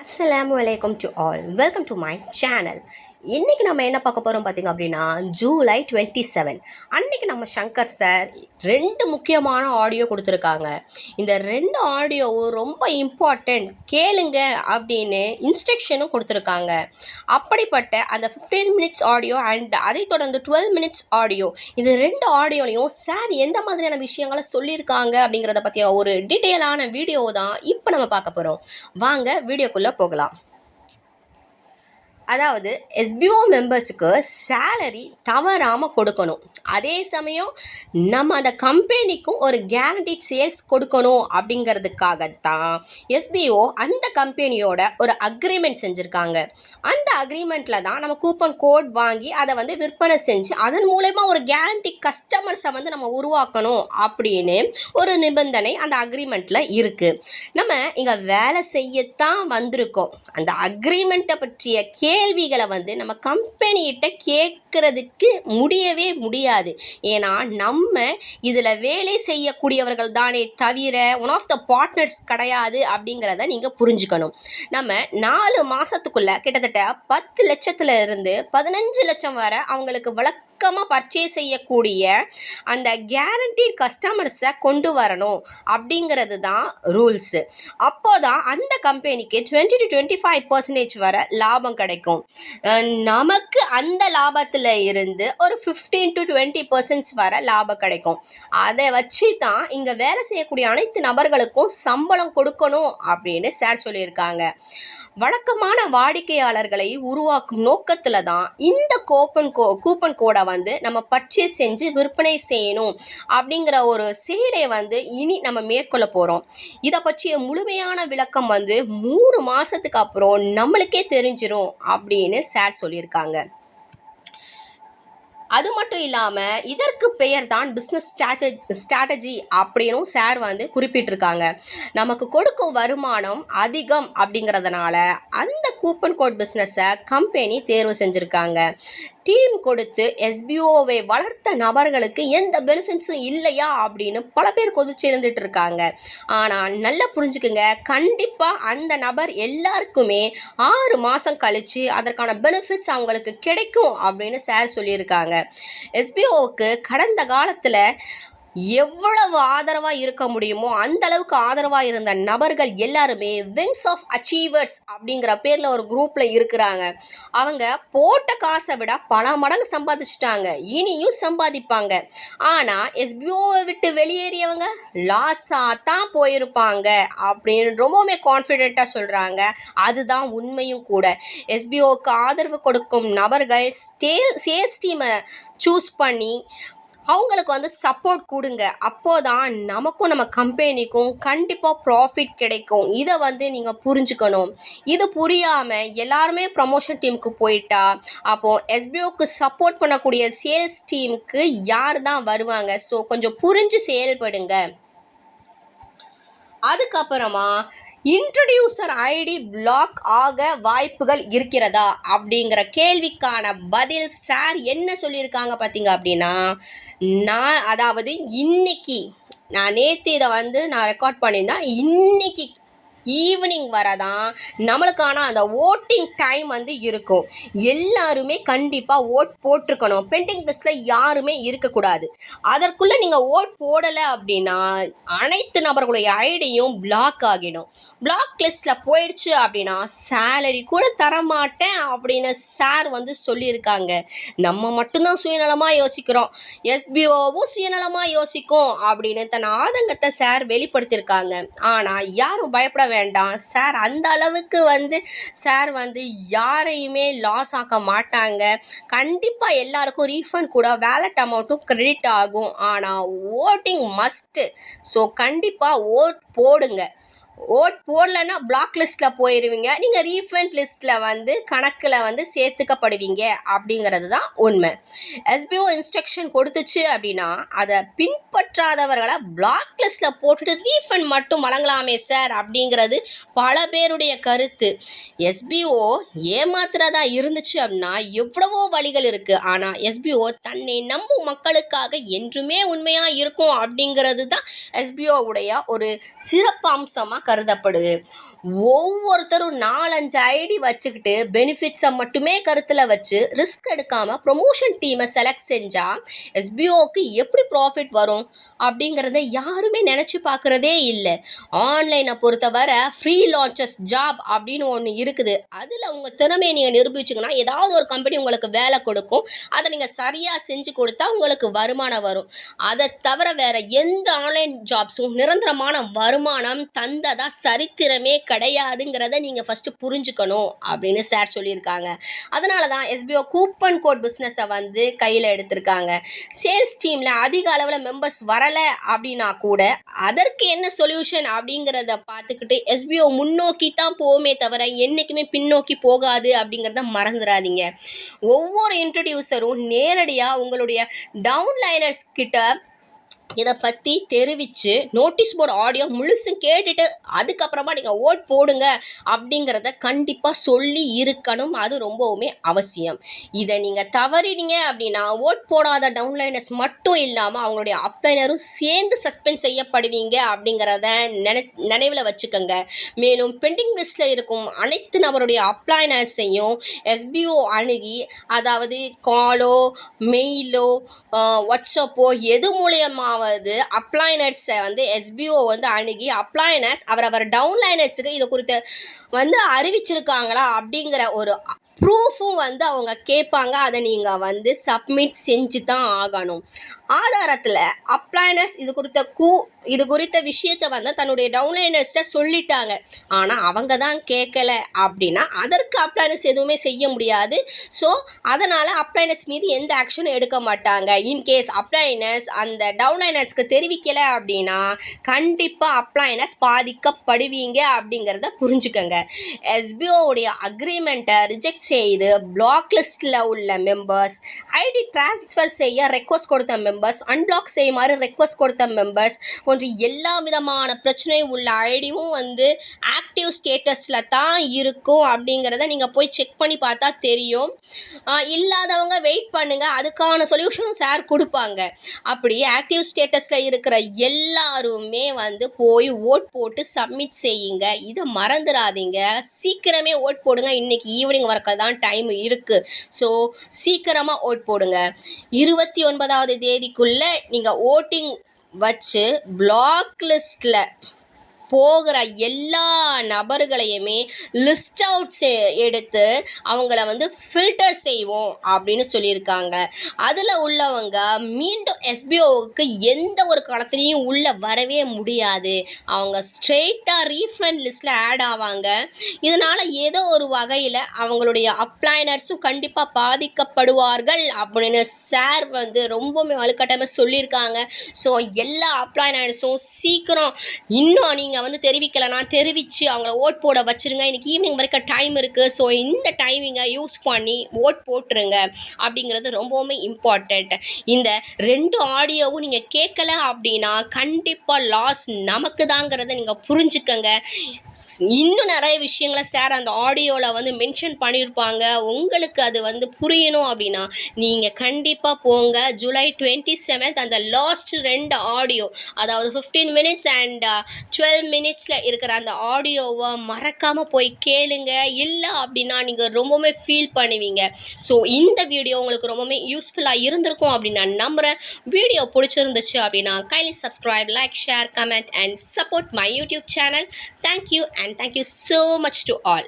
அஸ்ஸலாமு அலைக்கும் to all, welcome to my channel. இன்றைக்கி நம்ம என்ன பார்க்க போகிறோம் பார்த்திங்க அப்படின்னா, ஜூலை 27 அன்றைக்கி நம்ம சங்கர் சார் 2 முக்கியமான ஆடியோ கொடுத்துருக்காங்க. இந்த 2 ஆடியோவும் ரொம்ப இம்பார்ட்டண்ட், கேளுங்க அப்படின்னு இன்ஸ்ட்ரக்ஷனும் கொடுத்துருக்காங்க. அப்படிப்பட்ட அந்த 15 மினிட்ஸ் ஆடியோ அண்ட் அதை தொடர்ந்து 12 மினிட்ஸ் ஆடியோ, இது 2 ஆடியோலையும் சார் எந்த மாதிரியான விஷயங்களை சொல்லியிருக்காங்க அப்படிங்கிறத பற்றிய ஒரு டீட்டெயிலான வீடியோ தான் இப்போ நம்ம பார்க்க போகிறோம். வாங்க வீடியோக்குள்ளே போகலாம். அதாவது எஸ்பிஓ மெம்பர்ஸுக்கு சேலரி தவறாமல் கொடுக்கணும், அதே சமயம் நம்ம அந்த கம்பெனிக்கும் ஒரு கேரண்டீட் சேல்ஸ் கொடுக்கணும் அப்படிங்கிறதுக்காகத்தான் எஸ்பிஓ அந்த கம்பெனியோட ஒரு அக்ரிமெண்ட் செஞ்சுருக்காங்க. அந்த அக்ரிமெண்ட்டில் தான் நம்ம கூப்பன் கோட் வாங்கி அதை வந்து விற்பனை செஞ்சு அதன் மூலயமா ஒரு கேரண்டி கஸ்டமர்ஸை வந்து நம்ம உருவாக்கணும் அப்படின்னு ஒரு நிபந்தனை அந்த அக்ரிமெண்ட்டில் இருக்குது. நம்ம இங்கே வேலை செய்யத்தான் வந்திருக்கோம். அந்த அக்ரிமெண்ட்டை பற்றிய கேள்விகளை வந்து நம்ம கம்பெனிகிட்ட கேட்குறதுக்கு முடியவே முடியாது. ஏன்னா நம்ம இதில் வேலை செய்யக்கூடியவர்கள் தானே தவிர ஒன் ஆஃப் த பார்ட்னர்ஸ் கிடையாது அப்படிங்கிறத நீங்கள் புரிஞ்சுக்கணும். நம்ம 4 மாதத்துக்குள்ளே கிட்டத்தட்ட 10 லட்சத்துல இருந்து 15 லட்சம் வரை அவங்களுக்கு பர்ச்சேஸ் செய்யக்கூடிய அந்த கேரண்டீட் கஸ்டமர்ஸை கொண்டு வரணும் அப்படிங்கிறது தான் ரூல்ஸு. அப்போதான் அந்த கம்பெனிக்கு 20 to 25% வரை லாபம் கிடைக்கும். நமக்கு அந்த லாபத்தில் இருந்து ஒரு 15 to 20% வரை லாபம் கிடைக்கும். அதை வச்சு தான் இங்கே வேலை செய்யக்கூடிய அனைத்து நபர்களுக்கும் சம்பளம் கொடுக்கணும் அப்படின்னு சார் சொல்லியிருக்காங்க. வழக்கமான வாடிக்கையாளர்களை உருவாக்கும் நோக்கத்தில் தான் இந்த கூப்பன் கோடை வந்து நம்ம பர்ச்சேஸ் செஞ்சு விற்பனை செய்யணும் அப்படிங்கிற ஒரு செயலை வந்து இனி நம்ம மேற்கொள்ள போகிறோம். இதை பற்றிய முழுமையான விளக்கம் வந்து 3 மாதத்துக்கு அப்புறம் நம்மளுக்கே தெரிஞ்சிரும் அப்படின்னு சார் சொல்லியிருக்காங்க. அது மட்டும் இல்லாமல் இதற்கு பெயர் தான் பிஸ்னஸ் ஸ்ட்ராட்டஜி அப்படின்னும் சார் வந்து குறிப்பிட்டிருக்காங்க. நமக்கு கொடுக்கும் வருமானம் அதிகம் அப்படிங்கிறதுனால அந்த கூப்பன் கோட் பிஸ்னஸை கம்பெனி தேர்வு செஞ்சுருக்காங்க. டீம் கொடுத்து எஸ்பிஓவை வளர்த்த நபர்களுக்கு எந்த பெனிஃபிட்ஸும் இல்லையா அப்படின்னு பல பேர் கொதிச்சு இருந்துட்டு இருக்காங்க. ஆனால் நல்லா புரிஞ்சுக்குங்க, கண்டிப்பாக அந்த நபர் எல்லாருக்குமே 6 மாதம் கழித்து அதற்கான பெனிஃபிட்ஸ் அவங்களுக்கு கிடைக்கும் அப்படின்னு சார் சொல்லியிருக்காங்க. எஸ்பிஓவுக்கு கடந்த காலத்தில் எவ்வளவு ஆதரவாக இருக்க முடியுமோ அந்த அளவுக்கு ஆதரவாக இருந்த நபர்கள் எல்லாருமே விங்ஸ் ஆஃப் அச்சீவர்ஸ் அப்படிங்கிற பேரில் ஒரு குரூப்பில் இருக்கிறாங்க. அவங்க போட்ட காசை விட பல மடங்கு சம்பாதிச்சிட்டாங்க, இனியும் சம்பாதிப்பாங்க. ஆனால் எஸ்பிஓவை விட்டு வெளியேறியவங்க லாஸாக தான் போயிருப்பாங்க அப்படின்னு ரொம்பவுமே கான்ஃபிடெண்ட்டாக சொல்கிறாங்க. அதுதான் உண்மையும் கூட. எஸ்பிஓவுக்கு ஆதரவு கொடுக்கும் நபர்கள் சேல்ஸ் டீமை சூஸ் பண்ணி அவங்களுக்கு வந்து சப்போர்ட் கொடுங்க. அப்போதான் நமக்கும் நம்ம கம்பெனிக்கும் கண்டிப்பாக ப்ராஃபிட் கிடைக்கும். இதை வந்து நீங்கள் புரிஞ்சுக்கணும். இது புரியாமல் எல்லாருமே ப்ரமோஷன் டீமுக்கு போயிட்டா அப்போது எஸ்பிஓக்கு சப்போர்ட் பண்ணக்கூடிய சேல்ஸ் டீமுக்கு யார் தான் வருவாங்க? ஸோ கொஞ்சம் புரிஞ்சு செயல்படுங்க. அதுக்கப்புறமா இன்ட்ரடியூசர் ஐடி பிளாக் ஆக வாய்ப்புகள் இருக்கிறதா அப்படிங்கிற கேள்விக்கான பதில் சார் என்ன சொல்லியிருக்காங்க பார்த்தீங்க அப்படின்னா, இன்னைக்கு நான் நேற்று இதை வந்து நான் ரெக்கார்ட் பண்ணியிருந்தேன். இன்னைக்கு ஈவினிங் வரதான் நம்மளுக்கான அந்த ஓட்டிங் டைம் வந்து இருக்கும். எல்லாருமே கண்டிப்பாக ஓட் போட்டிருக்கணும். பெண்டிங் லிஸ்ட்டில் யாருமே இருக்கக்கூடாது. அதற்குள்ளே நீங்கள் ஓட் போடலை அப்படின்னா அனைத்து நபர்களுடைய ஐடியும் பிளாக் ஆகிடும். பிளாக் லிஸ்ட்டில் போயிடுச்சு அப்படின்னா சேலரி கூட தரமாட்டேன் அப்படின்னு சார் வந்து சொல்லியிருக்காங்க. நம்ம மட்டும்தான் சுயநலமாக யோசிக்கிறோம், எஸ்பிஓவும் சுயநலமாக யோசிக்கும் அப்படின்னு தன் ஆதங்கத்தை சார் வெளிப்படுத்தியிருக்காங்க. ஆனால் யாரும் பயப்பட வேண்டாம். சார் அந்த அளவுக்கு வந்து சார் வந்து யாரையுமே லாஸ் ஆக்க மாட்டாங்க. கண்டிப்பாக எல்லாருக்கும் ரீஃபண்ட் கூட வேலட் அமௌண்ட்டும் கிரெடிட் ஆகும். ஆனால் ஓட்டிங் மஸ்ட்டு. ஸோ கண்டிப்பாக ஓட் போடுங்க. ஓட் போடலைன்னா பிளாக் லிஸ்ட்டில் போயிடுவீங்க. நீங்கள் ரீஃபண்ட் லிஸ்ட்டில் வந்து கணக்கில் வந்து சேர்த்துக்கப்படுவீங்க அப்படிங்கிறது தான் உண்மை. எஸ்பிஓ இன்ஸ்ட்ரக்ஷன் கொடுத்துச்சு அப்படின்னா அதை பின்பற்றாதவர்களை பிளாக் லிஸ்ட்டில் போட்டுட்டு ரீஃபண்ட் மட்டும் வழங்கலாமே சார் அப்படிங்கிறது பல பேருடைய கருத்து. எஸ்பிஓ ஏமாத்துறதா இருந்துச்சு அப்படின்னா எவ்வளவோ வழிகள் இருக்குது. ஆனால் எஸ்பிஓ தன்னை நம்பும் மக்களுக்காக என்றுமே உண்மையாக இருக்கும் அப்படிங்கிறது தான் எஸ்பிஓவுடைய ஒரு சிறப்பு அம்சமாக கருதப்படுது. ஒவ்வொருத்தரும் 4, 5 ஐடி வச்சுக்கிட்டு பெனிஃபிட்ஸை மட்டுமே கருத்தில் வச்சு ரிஸ்க் எடுக்காமல் ப்ரொமோஷன் டீமை செலக்ட் செஞ்சால் எஸ்பிஓக்கு எப்படி ப்ராஃபிட் வரும் அப்படிங்கிறத யாருமே நினச்சி பார்க்குறதே இல்லை. ஆன்லைனை பொறுத்தவரை ஃப்ரீ லான்ச்சஸ் ஜாப் அப்படின்னு ஒன்று இருக்குது. அதில் உங்கள் திறமையை நீங்கள் நிரூபிச்சிங்கன்னா ஏதாவது ஒரு கம்பெனி உங்களுக்கு வேலை கொடுக்கும். அதை நீங்கள் சரியாக செஞ்சு கொடுத்தா உங்களுக்கு வருமானம் வரும். அதை தவிர வேறு எந்த ஆன்லைன் ஜாப்ஸும் நிரந்தரமான வருமானம் தந்ததா சரித்திரமே கிடையாதுங்கிறத நீங்கள் ஃபஸ்ட்டு புரிஞ்சுக்கணும் அப்படின்னு சார் சொல்லியிருக்காங்க. அதனால தான் எஸ்பிஓ கூப்பன் கோட் பிஸ்னஸை வந்து கையில் எடுத்திருக்காங்க. சேல்ஸ் டீமில் அதிக அளவில் மெம்பர்ஸ் வரலை அப்படின்னா கூட அதற்கு என்ன சொல்யூஷன் அப்படிங்கிறத பார்த்துக்கிட்டு எஸ்பிஓ முன்னோக்கி தான் போகுமே தவிர என்றைக்குமே பின்னோக்கி போகாது அப்படிங்கிறத மறந்துடாதீங்க. ஒவ்வொரு இன்ட்ரடியூசரும் நேரடியாக உங்களுடைய டவுன்லைனர்ஸ் கிட்ட இதை பற்றி தெரிவித்து நோட்டீஸ் போர்டு ஆடியோ முழுசும் கேட்டுட்டு அதுக்கப்புறமா நீங்கள் ஓட் போடுங்க அப்படிங்கிறத கண்டிப்பாக சொல்லி இருக்கணும். அது ரொம்பவுமே அவசியம். இதை நீங்கள் தவறினீங்க அப்படின்னா ஓட் போடாத டவுன்லைனர்ஸ் மட்டும் இல்லாமல் அவங்களுடைய அப்ளைனரும் சேர்ந்து சஸ்பெண்ட் செய்யப்படுவீங்க அப்படிங்கிறத நினைவில் வச்சுக்கோங்க. மேலும் பெண்டிங் லிஸ்ட்டில் இருக்கும் அனைத்து நபருடைய அப்ளைனர்ஸையும் எஸ்பிஓ அணுகி, அதாவது காலோ மெயிலோ வாட்ஸ்அப்போ எது மூலியமாவது அப்ளைனர்ஸை வந்து எஸ்பிஓ வந்து அணுகி அப்ளைனர்ஸ் அவரவர் டவுன்லைனர்ஸுக்கு இது குறித்து வந்து அறிவிச்சிருக்காங்களா அப்படிங்கிற ஒரு ப்ரூஃபும் வந்து அவங்க கேட்பாங்க. அதை நீங்கள் வந்து சப்மிட் செஞ்சு தான் ஆகணும். ஆதாரத்தில் அப்ளைனர்ஸ் இது குறித்த விஷயத்தை வந்து தன்னுடைய டவுன்லைனர்ஸ்கிட்ட சொல்லிட்டாங்க, ஆனால் அவங்க தான் கேட்கல அப்படின்னா அதற்கு அப்ளைனர்ஸ் எதுவுமே செய்ய முடியாது. ஸோ அதனால் அப்ளைனர்ஸ் மீது எந்த ஆக்ஷனும் எடுக்க மாட்டாங்க. இன்கேஸ் அப்ளைனர்ஸ் அந்த டவுன்லைனர்ஸ்க்கு தெரிவிக்கலை அப்படின்னா கண்டிப்பாக அப்ளைனர்ஸ் பாதிக்கப்படுவீங்க அப்படிங்கிறத புரிஞ்சுக்கோங்க. எஸ்பிஓவுடைய அக்ரிமெண்ட்டை ரிஜெக்ட் செய்து பிளாக் லிஸ்ட்டில் உள்ள மெம்பர்ஸ், ஐடி டிரான்ஸ்ஃபர் செய்ய ரெக்வஸ்ட் கொடுத்த மெம்பர்ஸ், அன்பிளாக் செய்யுமாறு ரெக்வஸ்ட் கொடுத்த மெம்பர்ஸ் போன்ற எல்லா விதமான பிரச்சனையும் உள்ள ஐடியும் வந்து ஆக்டிவ் ஸ்டேட்டஸில் தான் இருக்கும் அப்படிங்கிறத நீங்கள் போய் செக் பண்ணி பார்த்தா தெரியும். இல்லாதவங்க வெயிட் பண்ணுங்கள், அதுக்கான சொல்யூஷனும் சார் கொடுப்பாங்க. அப்படி ஆக்டிவ் ஸ்டேட்டஸில் இருக்கிற எல்லாருமே வந்து போய் ஓட் போட்டு சப்மிட் செய்யுங்க. இதை மறந்துடாதீங்க. சீக்கிரமே ஓட் போடுங்க. இன்றைக்கி ஈவினிங் வரைக்கும் தான் டைம் இருக்குது. ஸோ சீக்கிரமாக ஓட் போடுங்க. 29ஆவது தேதிக்குள்ளே நீங்கள் ஓட்டிங் வச்சு பிளாக் லிஸ்ட்டில் போகிற எல்லா நபர்களையுமே லிஸ்ட் அவுட் எடுத்து அவங்கள வந்து ஃபில்டர் செய்வோம் அப்படின்னு சொல்லியிருக்காங்க. அதில் உள்ளவங்க மீண்டும் எஸ்பிஓவுக்கு எந்த ஒரு காலத்துலேயும் உள்ளே வரவே முடியாது. அவங்க ஸ்ட்ரெயிட்டாக ரீஃபண்ட் லிஸ்ட்டில் ஆட் ஆவாங்க. இதனால் ஏதோ ஒரு வகையில் அவங்களுடைய அப்ளைனர்ஸும் கண்டிப்பாக பாதிக்கப்படுவார்கள் அப்படின்னு சார் வந்து ரொம்பவுமே வலுக்கட்டாயமாக சொல்லியிருக்காங்க. ஸோ எல்லா அப்ளைனர்ஸும் சீக்கிரம் இன்னும் நீங்கள் வந்து தெரிவிக்கலைன்னா தெரிவித்து அவங்கள ஓட் போட வச்சுருங்க. இன்றைக்கி ஈவினிங் வரைக்கும் டைம் இருக்குது. ஸோ இந்த டைமிங்கை யூஸ் பண்ணி ஓட் போட்டுருங்க அப்படிங்கிறது ரொம்பவுமே இம்பார்ட்டண்ட். இந்த 2 ஆடியோவும் நீங்கள் கேட்கல அப்படின்னா கண்டிப்பாக லாஸ் நமக்கு தாங்கிறத நீங்கள் புரிஞ்சுக்கங்க. இன்னும் நிறைய விஷயங்களை சார் அந்த ஆடியோவில் வந்து மென்ஷன் பண்ணியிருப்பாங்க. உங்களுக்கு அது வந்து புரியணும் அப்படின்னா நீங்கள் கண்டிப்பாக போங்க. ஜூலை 27 அந்த லாஸ்ட் 2 ஆடியோ, அதாவது 15 minutes அண்ட் 12 minutesல இருக்கிற அந்த ஆடியோவை மறக்காமல் போய் கேளுங்க. இல்லை அப்படின்னா நீங்கள் ரொம்பவுமே ஃபீல் பண்ணுவீங்க. ஸோ இந்த வீடியோ உங்களுக்கு ரொம்பவுமே யூஸ்ஃபுல்லாக இருந்திருக்கும் அப்படின்னு நான் நம்புகிறேன். வீடியோ பிடிச்சிருந்துச்சு அப்படின்னா kindly subscribe, like, share, comment and support my YouTube channel. Thank you and thank you so much to all.